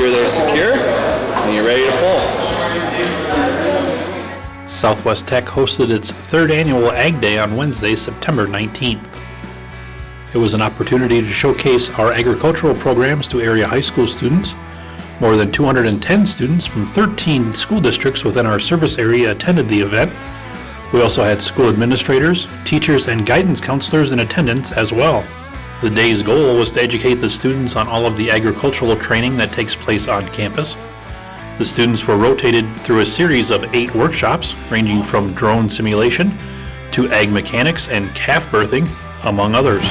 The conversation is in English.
sure they're secure, and you're ready to pull. Southwest Tech hosted its third annual Ag Day on Wednesday, September 19th. It was an opportunity to showcase our agricultural programs to area high school students. More than 210 students from 13 school districts within our service area attended the event. We also had school administrators, teachers, and guidance counselors in attendance as well. The day's goal was to educate the students on all of the agricultural training that takes place on campus. The students were rotated through a series of 8 workshops, ranging from drone simulation to ag mechanics and calf birthing, among others.